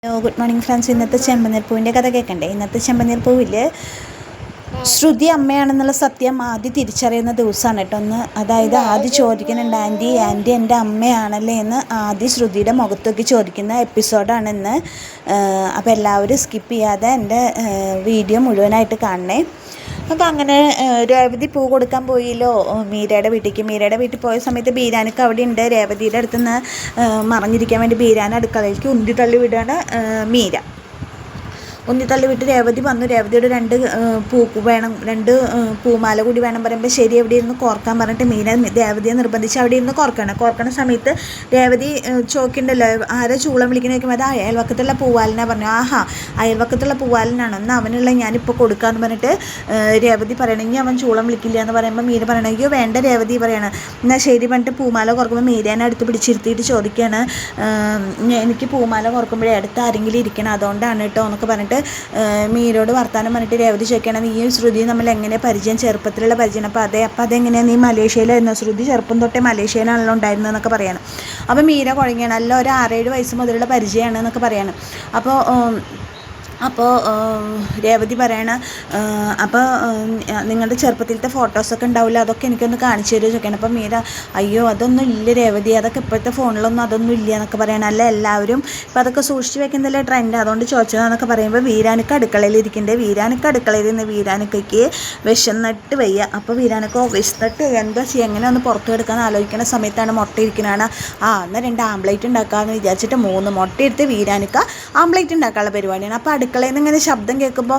Good morning friends. ഇന്നത്തെ ചെമ്പനീർ പൂവിൻ്റെ കഥ കേൾക്കണ്ടേ? ഇന്നത്തെ ചെമ്പനീർ പൂവിൽ ശ്രുതി അമ്മയാണെന്നുള്ള സത്യം ആദ്യം തിരിച്ചറിയുന്ന ദിവസമാണ് കേട്ടോ ഒന്ന്. അതായത് ആദ്യം ചോദിക്കുന്നുണ്ട്, ആൻറ്റി എൻ്റെ അമ്മയാണല്ലേ എന്ന് ആദ്യം ശ്രുതിയുടെ മുഖത്തൊക്കെ ചോദിക്കുന്ന എപ്പിസോഡാണ് ഇന്ന്. അപ്പോൾ എല്ലാവരും സ്കിപ്പ് ചെയ്യാതെ എൻ്റെ വീഡിയോ മുഴുവനായിട്ട് കാണണേ. അപ്പോൾ അങ്ങനെ രേവതി പൂ കൊടുക്കാൻ പോയില്ലോ മീരയുടെ വീട്ടിൽ പോയ സമയത്ത് ബീരാനൊക്കെ അവിടെ ഉണ്ട്. രേവതിയുടെ അടുത്ത് നിന്ന് മറഞ്ഞിരിക്കാൻ വേണ്ടി ബീരാൻ അടുക്കളയിലേക്ക് ഉന്തി തള്ളി വിടുകയാണ് മീര. ഉന്തിത്തള്ളി വിട്ട് രേവതി വന്നു. രേവതിയുടെ രണ്ട് പൂമാല കൂടി വേണം പറയുമ്പോൾ ശരി എവിടെ ഇരുന്ന് കോർക്കാൻ പറഞ്ഞിട്ട് മീര രേവതിയെ നിർബന്ധിച്ച് അവിടെ ഇരുന്ന് കോർക്കണ സമയത്ത് രേവതി ചോക്കിണ്ടല്ലോ ആരെ ചൂളം വിളിക്കുന്ന ചോദിക്കുമ്പോൾ അത് അയൽവക്കത്തുള്ള പൂവാലിനാണ് പറഞ്ഞു. ആഹാ, അയൽവക്കത്തുള്ള പൂവാലിനാണ്, എന്നാൽ അവനുള്ള ഞാനിപ്പോൾ കൊടുക്കാമെന്ന് പറഞ്ഞിട്ട് രേവതി പറയണമെങ്കിൽ അവൻ ചൂളം വിളിക്കില്ല എന്ന് പറയുമ്പോൾ മീര പറയണമെങ്കിൽ വേണ്ട രേവതി പറയണം. എന്നാൽ ശരി പറഞ്ഞിട്ട് പൂമാല കോർക്കുമ്പോൾ മീരേനെ അടുത്ത് പിടിച്ചിരുത്തിയിട്ട് ചോദിക്കുകയാണ്, എനിക്ക് പൂമാല കോർക്കുമ്പോഴേ അടുത്ത് ആരെങ്കിലും ഇരിക്കണം, അതുകൊണ്ടാണ് കേട്ടോ എന്നൊക്കെ പറഞ്ഞിട്ട് മീരോട് വർത്താനം പറഞ്ഞിട്ട് രേവതി ചോദിക്കണം, നീ ശ്രുതി നമ്മൾ എങ്ങനെ പരിചയം, ചെറുപ്പത്തിലുള്ള പരിചയം. അപ്പോൾ അതെങ്ങനെയാണ്, നീ മലേഷ്യയിലായിരുന്നോ? ശ്രുതി ചെറുപ്പം തൊട്ടേ മലേഷ്യയിലാണല്ലോ ഉണ്ടായിരുന്നതെന്നൊക്കെ പറയണം. അപ്പോൾ മീര കുഴങ്ങിയാണ്, അല്ല ഒരു 6-7 വയസ്സ് മുതലുള്ള പരിചയമാണ് എന്നൊക്കെ പറയണം. അപ്പോൾ രേവതി പറയണ, അപ്പോൾ നിങ്ങളുടെ ചെറുപ്പത്തിലത്തെ ഫോട്ടോസൊക്കെ ഉണ്ടാവില്ല, അതൊക്കെ എനിക്കൊന്ന് കാണിച്ചു തരുമോ ചോദിക്കണം. അപ്പോൾ മീര, അയ്യോ അതൊന്നും ഇല്ല രേവതി, അതൊക്കെ ഇപ്പോഴത്തെ ഫോണിലൊന്നും അതൊന്നും ഇല്ല എന്നൊക്കെ പറയണം. അല്ല എല്ലാവരും ഇപ്പോൾ അതൊക്കെ സൂക്ഷിച്ച് വെക്കുന്നതല്ലേ ട്രെൻഡ്, അതുകൊണ്ട് ചോദിച്ചതാന്നൊക്കെ പറയുമ്പോൾ വീരാനൊക്കെ അടുക്കളയിൽ ഇരിക്കുന്നുണ്ട്. അടുക്കളയിൽ നിന്ന് വീരാനൊക്കെ വിശന്നിട്ട് വയ്യ. അപ്പോൾ വീരാനൊക്കെ വിശന്നിട്ട് എന്താ ചെയ്യുക, എങ്ങനെ ഒന്ന് പുറത്ത് എടുക്കാമെന്ന് ആലോചിക്കുന്ന സമയത്താണ് മുട്ട ഇരിക്കുന്നതാണ്. എന്നാൽ 2 ആംപ്ലേറ്റ് ഉണ്ടാക്കാമെന്ന് വിചാരിച്ചിട്ട് 3 മുട്ട എടുത്ത് വീരാനൊക്കെ ആംപ്ലേറ്റ് ഉണ്ടാക്കാനുള്ള പരിപാടിയാണ്. അപ്പോൾ അടുക്കളയിൽ നിന്ന് ഇങ്ങനെ ശബ്ദം കേൾക്കുമ്പോൾ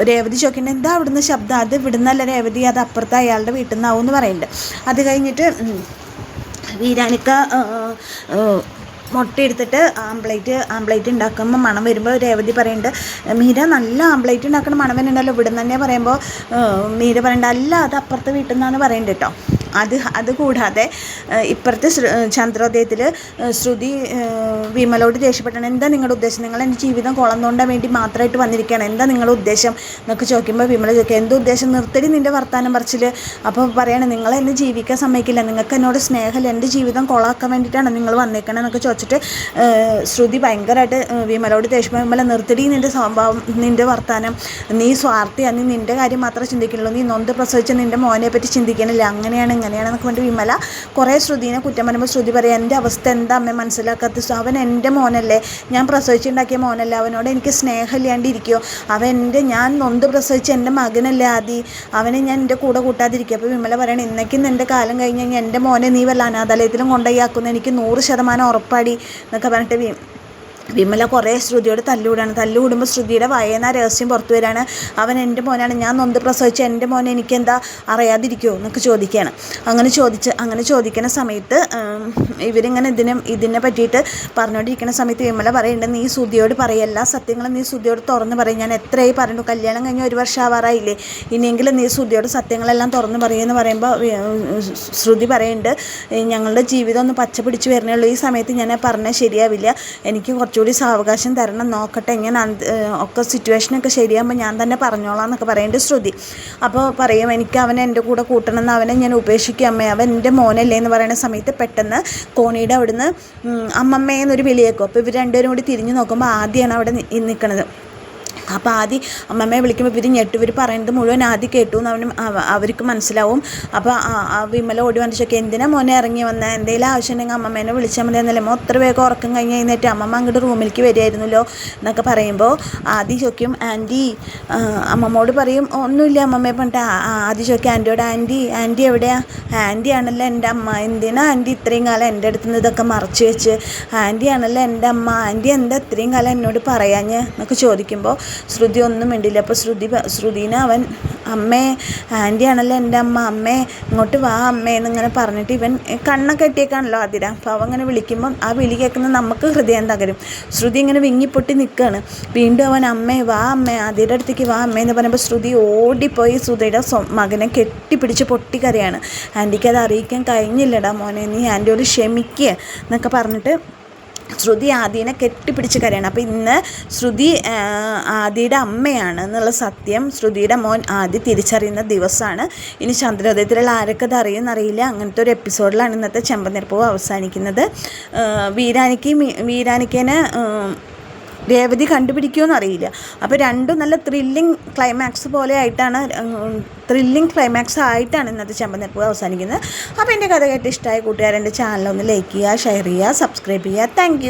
രേവതി ചോദിക്കേണ്ടത്, എന്താ അവിടുന്ന് ശബ്ദം? അത് ഇവിടുന്നല്ല രേവതി, അത് അപ്പുറത്ത് അയാളുടെ വീട്ടിൽ നിന്നാവും എന്ന് പറയുന്നുണ്ട്. അത് കഴിഞ്ഞിട്ട് വീരാനിക്ക മുട്ട എടുത്തിട്ട് ആംപ്ലേറ്റ് ഉണ്ടാക്കുമ്പോൾ മണം വരുമ്പോൾ രേവതി പറയുന്നുണ്ട്, മീര നല്ല ആംപ്ലേറ്റ് ഉണ്ടാക്കുന്ന മണം വരുന്നുണ്ടല്ലോ ഇവിടെ നിന്ന് തന്നെ പറയുമ്പോൾ മീര പറയുന്നുണ്ട്, അല്ല അത് അപ്പുറത്തെ വീട്ടിൽ നിന്നാണ് പറയുന്നുണ്ട് കേട്ടോ. അതുകൂടാതെ ഇപ്പുറത്തെ ചന്ദ്രോദയത്തിൽ ശ്രുതി വിമലോട് ദേഷ്യപ്പെട്ടാണ്, എന്താ നിങ്ങളുടെ ഉദ്ദേശം? നിങ്ങൾ എൻ്റെ ജീവിതം കൊളന്നോണ്ടാൻ വേണ്ടി മാത്രമായിട്ട് വന്നിരിക്കുകയാണ്, എന്താ നിങ്ങളുടെ ഉദ്ദേശം എന്നൊക്കെ ചോദിക്കുമ്പോൾ വിമല ചോദിക്കുക, എന്ത് ഉദ്ദേശം, നിർത്തടി നിൻ്റെ വർത്താനം പറച്ചിൽ. അപ്പോൾ പറയണം, നിങ്ങൾ എന്നെ ജീവിക്കാൻ സമ്മതിക്കില്ല, നിങ്ങൾക്ക് എന്നോട് സ്നേഹമില്ല, എൻ്റെ ജീവിതം കൊളാക്കാൻ വേണ്ടിയിട്ടാണ് നിങ്ങൾ വന്നേക്കണം എന്നൊക്കെ ചോദിച്ചിട്ട് ശ്രുതി ഭയങ്കരമായിട്ട് വിമലോട് ദേഷ്യപ്പെടും. വിമല, നിർത്തടി നിൻ്റെ സ്വഭാവം, നിൻ്റെ വർത്താനം, നീ സ്വാർത്ഥിയാണ്, നീ നിൻ്റെ കാര്യം മാത്രമേ ചിന്തിക്കുന്നുള്ളൂ, നീ നൊന്ത് പ്രസവിച്ച നിൻ്റെ മോനെ പറ്റി ചിന്തിക്കണില്ല, അങ്ങനെയാണെന്നൊക്കെ വേണ്ടി വിമല കുറേ ശ്രുതിനെ കുറ്റം പറയുമ്പോൾ ശ്രുതി പറയാം, എൻ്റെ അവസ്ഥ എന്താ അമ്മ മനസ്സിലാക്കാത്ത, അവൻ എൻ്റെ മോനല്ലേ, ഞാൻ പ്രസവിച്ചുണ്ടാക്കിയ മോനല്ലേ, അവനോട് എനിക്ക് സ്നേഹമില്ലാണ്ടിരിക്കുമോ, ഞാൻ നൊന്ത് പ്രസവിച്ച എൻ്റെ മകനല്ലേ ആദ്യം, അവനെ ഞാൻ എൻ്റെ കൂടെ കൂട്ടാതിരിക്കുക. അപ്പോൾ വിമല പറയണം, ഇന്നേക്കും എൻ്റെ കാലം കഴിഞ്ഞ് കഴിഞ്ഞാൽ എൻ്റെ മോനെ നീ വല്ല അനാഥാലയത്തിലും കൊണ്ടുപോയി എനിക്ക് 100% ഉറപ്പാടി എന്നൊക്കെ പറഞ്ഞിട്ട് വിമല കുറേ ശ്രുതിയോട് തല്ലുകൂടുമ്പോൾ ശ്രുതിയുടെ വായന രഹസ്യം പുറത്തു വരികയാണ്. അവൻ എൻ്റെ മോനാണ്, ഞാൻ നൊന്ത് പ്രസവിച്ച എൻ്റെ മോനെ എനിക്കെന്താ അറിയാതിരിക്കുമോ എന്നൊക്കെ ചോദിക്കുകയാണ്. അങ്ങനെ ചോദിക്കുന്ന സമയത്ത് ഇവരിങ്ങനെ ഇതിനെ പറ്റിയിട്ട് പറഞ്ഞുകൊണ്ടിരിക്കുന്ന സമയത്ത് വിമല പറയുന്നുണ്ട്, നീ ശ്രുതിയോട് പറയല്ല, സത്യങ്ങൾ നീ ശ്രുതിയോട് തുറന്ന് പറയും, ഞാൻ എത്രയായി പറഞ്ഞു, കല്യാണം കഴിഞ്ഞ് 1 വർഷം ആവാറായില്ലേ, ഇനിയെങ്കിലും നീ ശ്രുതിയോട് സത്യങ്ങളെല്ലാം തുറന്ന് പറയുമെന്ന് പറയുമ്പോൾ ശ്രുതി പറയുന്നുണ്ട്, ഞങ്ങളുടെ ജീവിതം ഒന്ന് പച്ച പിടിച്ച് വരണേ ഉള്ളൂ, ഈ സമയത്ത് ഞാൻ പറഞ്ഞാൽ ശരിയാവില്ല, എനിക്ക് കുറച്ചുകൂടി സാവകാശം തരണം, നോക്കട്ടെ, ഇങ്ങനെ ഒക്കെ സിറ്റുവേഷനൊക്കെ ശരിയാകുമ്പോൾ ഞാൻ തന്നെ പറഞ്ഞോളാം എന്നൊക്കെ പറയുന്നുണ്ട് ശ്രുതി. അപ്പോൾ പറയും, എനിക്ക് അവനെ എൻ്റെ കൂടെ കൂട്ടണമെന്ന്, അവനെ ഞാൻ ഉപേക്ഷിക്കുക അമ്മേ, അവൻ എൻ്റെ മോനല്ലേ എന്ന് പറയുന്ന സമയത്ത് പെട്ടെന്ന് കോണിയുടെ അവിടുന്ന് അമ്മമ്മയെന്നൊരു വിളിയേക്കും. അപ്പോൾ ഇവർ രണ്ടുപേരും കൂടി തിരിഞ്ഞു നോക്കുമ്പോൾ ആദ്യമാണ് അവിടെ നിൽക്കുന്നത്. അപ്പോൾ ആദ്യം അമ്മമ്മയെ വിളിക്കുമ്പോൾ ഇവർ പറയുന്നത് മുഴുവൻ ആദ്യം കേട്ടു എന്ന് അവർക്ക് മനസ്സിലാവും. അപ്പോൾ വിമല ഓടി വന്നിട്ട് ചോദിക്കുക, എന്തിനാ മോനെ ഇറങ്ങി വന്നത്, എന്തെങ്കിലും ആവശ്യം ഉണ്ടെങ്കിൽ അമ്മമ്മേനെ വിളിച്ചാൽ മതി എന്നല്ലേ, അത്ര വേഗം ഉറക്കം കഴിഞ്ഞ് കഴിഞ്ഞിട്ട് അമ്മമ്മ അങ്ങോട്ട് റൂമിലേക്ക് വരികയായിരുന്നല്ലോ എന്നൊക്കെ പറയുമ്പോൾ ആദ്യം ചോദിക്കും, ആൻറ്റി അമ്മമ്മോട് പറയും, ഒന്നുമില്ല അമ്മമ്മയെ പറഞ്ഞിട്ട് ആദ്യം ചോദിക്കും ആൻറ്റിയോട്, ആൻറ്റി എവിടെയാണ്, ആൻറ്റി ആണല്ലോ എൻ്റെ അമ്മ, എന്തിനാ ആൻറ്റി ഇത്രയും കാലം എൻ്റെ അടുത്ത് നിന്ന് ഇതൊക്കെ മറച്ചു വെച്ച്, ആൻറ്റി ആണല്ലോ എൻ്റെ അമ്മ, ആൻറ്റി എന്താ ഇത്രയും കാലം എന്നോട് പറയാഞ്ഞ് എന്നൊക്കെ ചോദിക്കുമ്പോൾ ശ്രുതി ഒന്നും മിണ്ടില്ല. അപ്പോൾ ശ്രുതിനെ അവൻ, അമ്മേ ആൻറ്റി ആണല്ലോ എൻ്റെ അമ്മ, അമ്മേ ഇങ്ങോട്ട് വാ അമ്മേ എന്നിങ്ങനെ പറഞ്ഞിട്ട് ഇവൻ കണ്ണൊക്കെ കെട്ടിയേക്കാണല്ലോ ആതിര. അപ്പോൾ അവൻ അങ്ങനെ വിളിക്കുമ്പം ആ വിളി കേൾക്കുന്ന നമുക്ക് ഹൃദയം തകരും. ശ്രുതി ഇങ്ങനെ വിങ്ങിപ്പൊട്ടി നിൽക്കുകയാണ്. വീണ്ടും അവൻ അമ്മേ വാ അമ്മേ, ആതിരയുടെ അടുത്തേക്ക് വാ അമ്മേ എന്ന് പറയുമ്പോൾ ശ്രുതി ഓടിപ്പോയി ശ്രുതിയുടെ മകനെ കെട്ടിപ്പിടിച്ച് പൊട്ടിക്കരയാണ്. ആൻറ്റിക്ക് അത് അറിയിക്കാൻ കഴിഞ്ഞില്ലടാ മോനെ, നീ ആൻറ്റിയോട് ക്ഷമിക്കുക എന്നൊക്കെ പറഞ്ഞിട്ട് ശ്രുതി ആദിനെ കെട്ടിപ്പിടിച്ച് കരയാണ്. അപ്പോൾ ഇന്ന് ശ്രുതി ആദിയുടെ അമ്മയാണ് എന്നുള്ള സത്യം ശ്രുതിയുടെ മോൻ ആദി തിരിച്ചറിയുന്ന ദിവസമാണ്. ഇനി ചന്ദ്രോദയത്തിലുള്ള ആരൊക്കെ അത് അറിയുമെന്നറിയില്ല. അങ്ങനത്തെ ഒരു എപ്പിസോഡിലാണ് ഇന്നത്തെ ചെമ്പനീർപ്പൂവ് അവസാനിക്കുന്നത്. വീരാനിക്കേനെ രേവതി കണ്ടുപിടിക്കുമെന്ന് അറിയില്ല. അപ്പോൾ രണ്ടും നല്ല ത്രില്ലിംഗ് ക്ലൈമാക്സ് പോലെ ആയിട്ടാണ് ഇന്നത്തെ ചെമ്പനിരപ്പ് അവസാനിക്കുന്നത്. അപ്പോൾ എൻ്റെ കഥ കേട്ട് ഇഷ്ടമായ കൂട്ടുകാരെൻ്റെ ചാനലൊന്ന് ലൈക്ക് ചെയ്യുക, ഷെയർ ചെയ്യുക, സബ്സ്ക്രൈബ് ചെയ്യുക. താങ്ക്